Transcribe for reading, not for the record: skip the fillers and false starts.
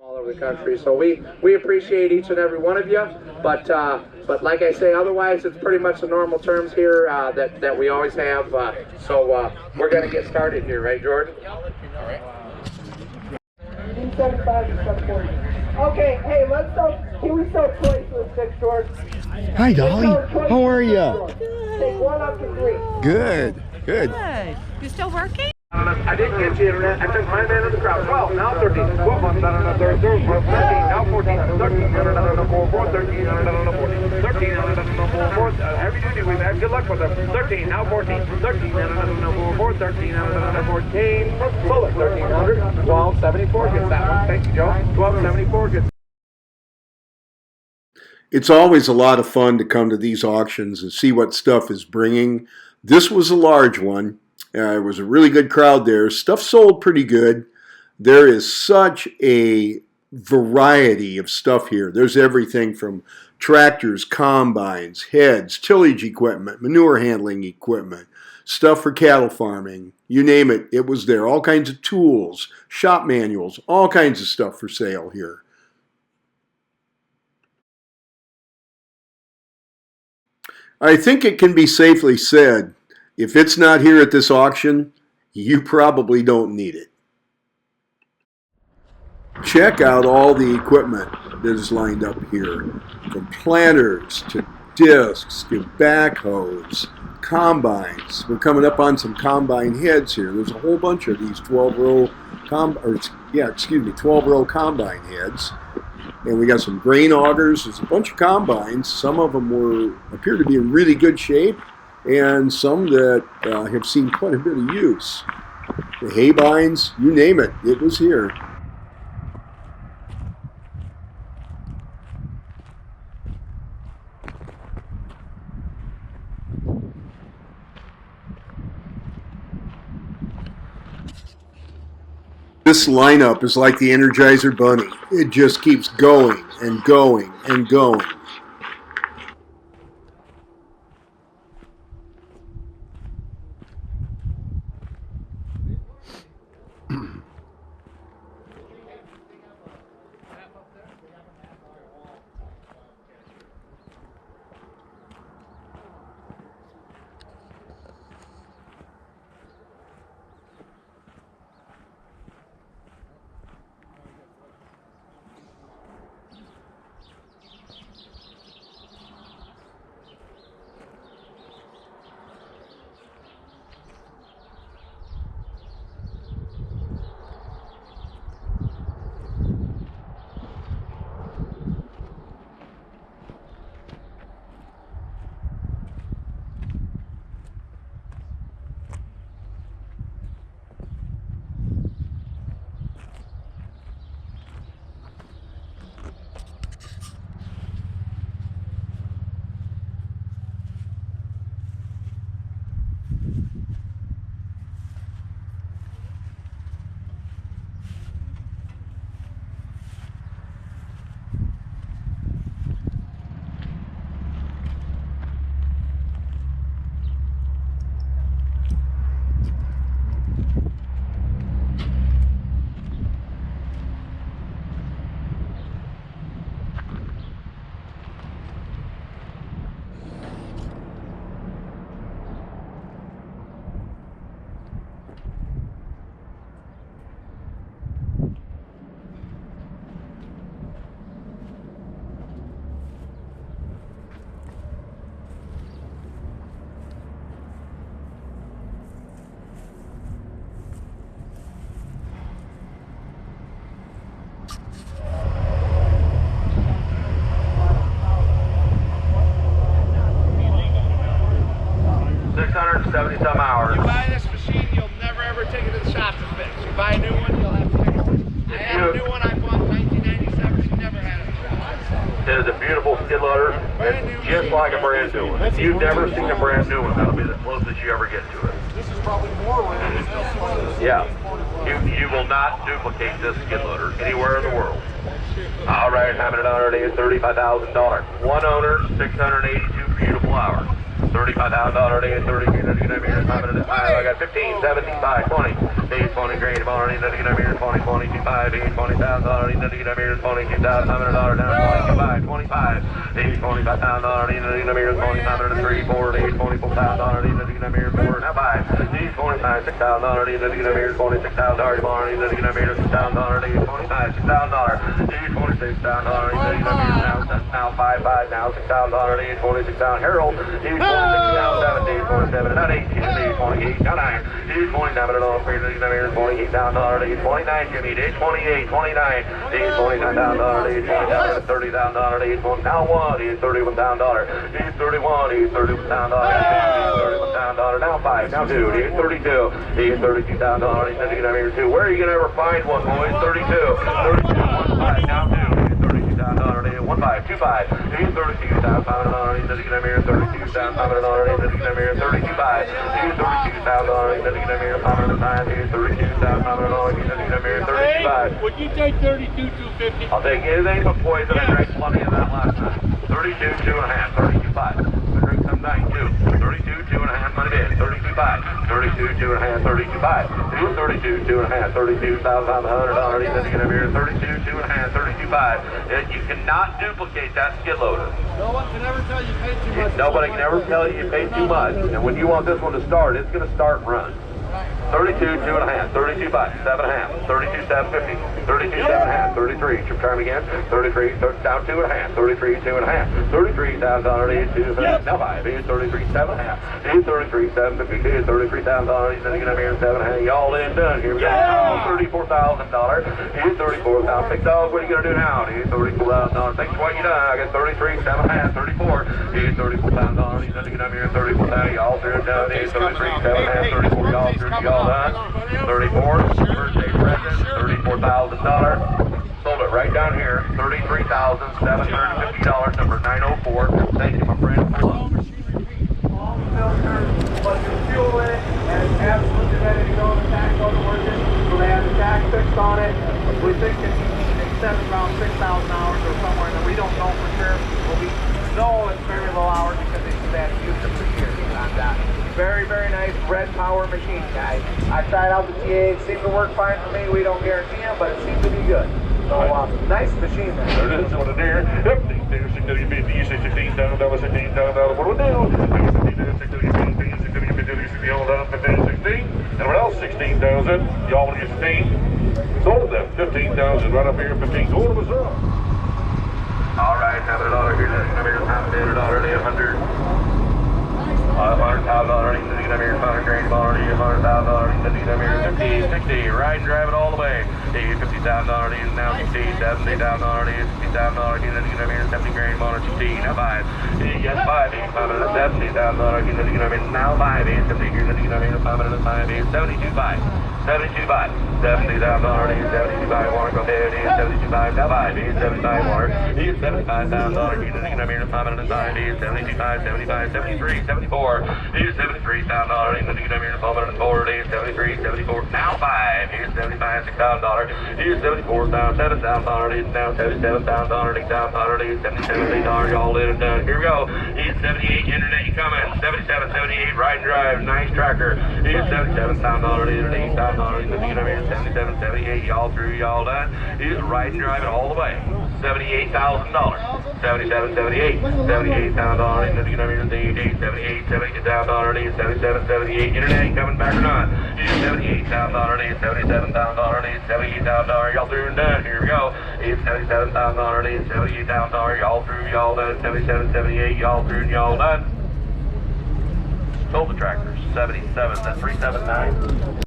all over the country. So we appreciate each and every one of you. But like I say, otherwise it's pretty much the normal terms here that we always have. So we're going to get started here, right, Jordan? All right. 75 to 740. Okay, hey, can we start toys for the six, George? Hi, Dolly. How are you? Take 1 up to 3. Good, good. Good. You still working? I didn't get you internet. I took my man in the crowd. 12, now 13, 12, 13, now 14, 13, 4, 13, 14, 13, 4, heavy duty, we've had good luck with them. 13, now 14, 13, 4, 13, 14, bullet, 1300, 1274 gets that one. Thank you, Joe. 1274 gets. It's always a lot of fun to come to these auctions and see what stuff is bringing. This was a large one. It was a really good crowd there. Stuff sold pretty good. There is such a variety of stuff here. There's everything from tractors, combines, heads, tillage equipment, manure handling equipment, stuff for cattle farming. You name it, it was there. All kinds of tools, shop manuals, all kinds of stuff for sale here. I think it can be safely said, if it's not here at this auction, you probably don't need it. Check out all the equipment that is lined up here, from planters to discs to backhoes, combines. We're coming up on some combine heads here. There's a whole bunch of these 12-row 12-row combine heads. And we got some grain augers. There's a bunch of combines. Some of them appear to be in really good shape, and some that have seen quite a bit of use. The hay binds, you name it, it was here. This lineup is like the Energizer Bunny. It just keeps going and going and going. Some hours. You buy this machine, you'll never ever take it to the shop to fix. You buy a new one, you'll have to fix it. I have a new one I bought in 1997. She never had it. It is a beautiful skid loader. It's just like a brand new one. If you've never seen a brand new one, that'll be the closest you ever get to it. This is probably more rare. Yeah. You will not duplicate this skid loader anywhere in the world. All right, having it on today is $35,000. One owner, 682 beautiful hours. $35,000 day, 30 units, you know, here, 5 minutes, I got 15, 17, 5, 20, 8, 20 grand, tomorrow, you know, here, 20, 22, 5, 8, $20,000, you know, here, $22,500 down, 25, 8, $25,000, you know, here, 25, 3, 4, 8, $24,000, you know, here, 4, now 5, 8, 25, $6,000, you know, here, $26,000, tomorrow, you know, here, $6,000, 25, $6,000, 26,000, now 5, now $6,000, 26,000, Harold, 26,000, 27, not 18, 28, now 9, 27, 28,000, 29, Jimmy, 28, 29, 29,000, 30,000, now 1, $31,000, 31, $31,000, now 5, now 2, 32, $32,000, 2. Where are you going to ever find one, boys? 32, 1, 5, now 2, $32,000, 1, 5, 2, 5, $32,500, $32,500, 32, 5, $32,500, $32,500, Would you take 32,250? I'll take anything but poison. I drank plenty of that last night. 32, 2.5, 32, 5. I drink some night too. 32, 2.5, money bid. 32, 5. 32, 2.5, 32, 5. 32, 2.5, $32,500. Then you get up here. 32, 2.5, 32, 5. You cannot duplicate that skid loader. No one can ever tell you pay too much. Nobody can ever tell you paid too much. And when you want this one to start, it's going to start and run. 32, 2.5, 32, 5, 7.5, 32, 750, 32, 7.5, 33, try them again, 33, down 2.5, 33, 2.5, $33,000, 2, now 5, 33, 7.5, 33, 750, $33,000, then you get up here, 7.5, y'all in done, here we go, $34,000, here's 34,000, big dog, what are you going to do now? Here's $34,000, thanks for what you done, I got 33, 7.5, 34, here's $34,000, then you get up here, 34,000, y'all through done, here's 33, 7.5, 34, y'all through, y'all done, 34, first day present, $34,000, sold it right down here, $33,750, number 904, thank you, my friend. All filters, but the fuel in it, and it's absolutely ready to go. The tax on working, so they have the tax fixed on it. We think it's around 6,000 hours or somewhere, and we don't know for sure. But we know it's very low hours because they have used it for years on that. Very, very nice red power machine, guys. I tried out the TA, it seemed to work fine for me. We don't guarantee them, but it seems to be good. So, nice machine there. There it is, on there. Yep, $16,000, you say $16,000, $16,000, what do we do? $16,000, and what else? $16,000, y'all want to get 16? Sold them, $15,000, right up here, 15, go to Missouri. All right, $100 here, $100, $100. $100,000, $500 grand, $100,000, 50, 60, ride and drive it all the way. $50,000, now 60, $70,000, $50,000, 70 grand, 160, now 5. Yes, 5, $570,000, now 5, 70, 505, 72, 5. 72 by $70,000, 72 by water, go ahead, 72 by now 5, 75 water, $75,000, he's in here to 505, 72 by 75, 73, 74, $73,000, he's in here to 540, 73, 74, now 5, here's $75,000, here's $74,000, $7,000, he's now $77,000, $8,000, he's $77,000, y'all in and done. Here we go, he's 78, internet, you coming, 77, 78, ride and drive, nice tracker, he's $77,000, internet, $8,000. $77, 78, y'all through, y'all done. He's ride and drive it all the way. $78,000. 77, 78, $78,000. $78,000, $77, 78. Internet coming back or not? $78,000, $77,000, $78,000. Y'all through and done. Here we go. It's $77,000, $78,000. Y'all through, y'all done. 77, 78, y'all through and y'all done. Sold the tractors. 77, that's 379.